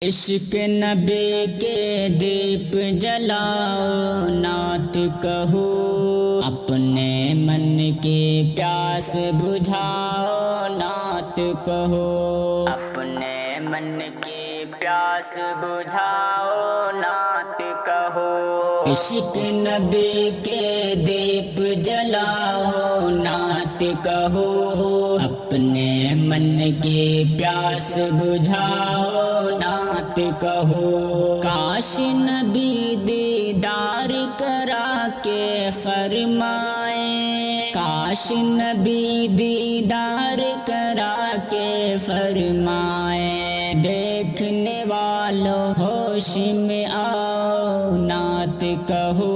عشق نبی کے دیپ جلاؤ، نعت کہو، اپنے من کی پیاس بجھاؤ، نعت کہو، اپنے من کی پیاس بجھاؤ، نعت کہو۔ عشق نبی کے دیپ جلاؤ، نعت کہو، اپنے من کی پیاس بجھاؤ، نعت کہو۔ کاش نبی دیدار کرا کے فرمائے، کاش نبی دیدار کرا کے فرمائے، دیکھنے والوں ہوش میں آؤ، نعت کہو،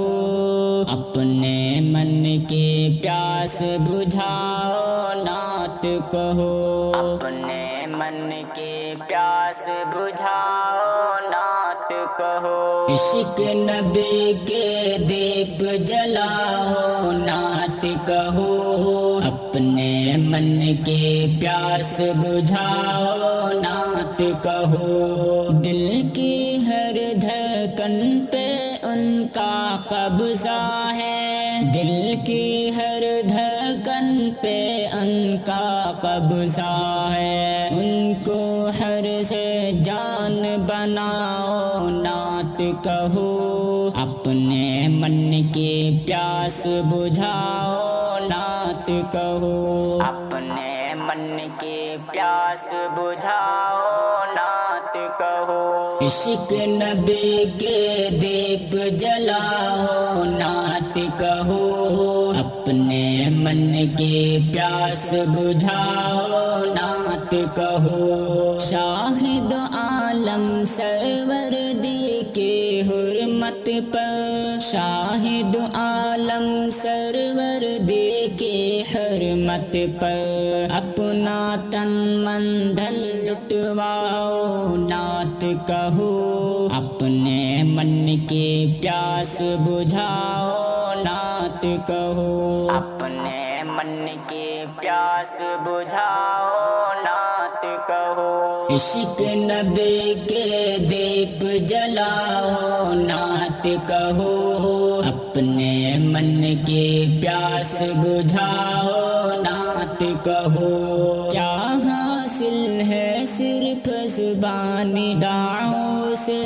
اپنے من کی پیاس بجھاؤ، نعت کہو، اپنے من کی پیاس بجھاؤ، نعت کہو۔ عشق نبی کے دیپ جلاؤ، نعت کہو، اپنے من کی پیاس بجھاؤ، نعت کہو۔ دل کی ہر دھڑکن پہ ان کا قبضہ ہے، دل کی ہر دھڑکن پہ ان کا قبضہ ہے، ان کو ہر سے جان بناؤ، نعت کہو، اپنے من کی پیاس بجھاؤ، نعت کہو، اپنے من کی پیاس بجھاؤ، نعت کہو۔ عشق نبی کے دیپ جلاؤ، نعت کہو، اپنے من کی پیاس بجھاؤ، نعت کہو۔ شاہد عالم سروردی کی حرمت پر، شاہد عالم سروردی کی حرمت پر، اپنا تن من دھن لٹواؤ، نعت کہو، اپنے من کی پیاس بجھاؤ، نعت کہو، اپنے من کی پیاس بجھاؤ، نعت کہو۔ عشق نبی کے دیپ جلاؤ، نعت کہو، اپنے من کی پیاس بجھاؤ، نعت کہو۔ کیا حاصل ہے صرف زبانی دعاؤں سے،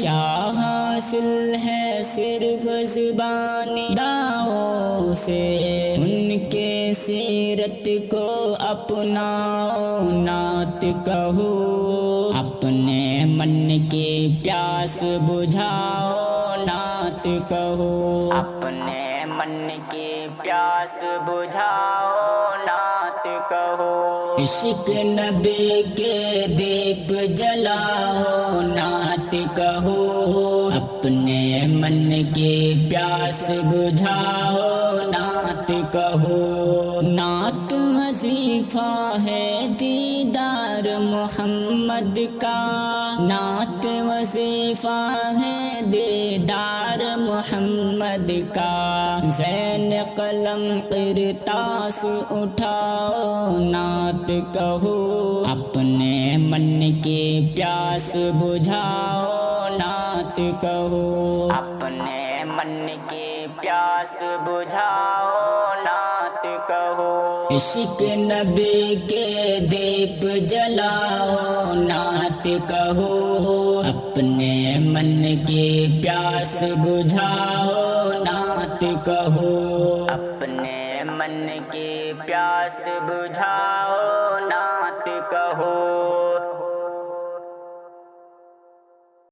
کیا حاصل ہے صرف زبانی دعاؤں سے، ان کے سیرت کو اپناؤ، نعت کہو، اپنے من کی پیاس بجھاؤ، نعت کہو، اپنے من کی پیاس بجھاؤ، نعت کہو۔ عشق نبی کے دیپ جلاؤ، نعت کہو، اپنے من کی پیاس بجھاؤ، نعت کہو۔ نعت وظیفہ ہے دیدار محمد کا، نعت وظیفہ ہے دیدار محمد کا، زین قلم قرطاس اٹھاؤ، نعت کہو، اپنے من کی پیاس بجھاؤ، نعت کہو، اپنے من کی پیاس بجھاؤ، نعت کہو۔ عشق نبی کے دیپ جلاؤ، نعت کہو، اپنے من کی پیاس بجھاؤ، نعت کہو، اپنے من کی پیاس بجھاؤ، نعت کہو۔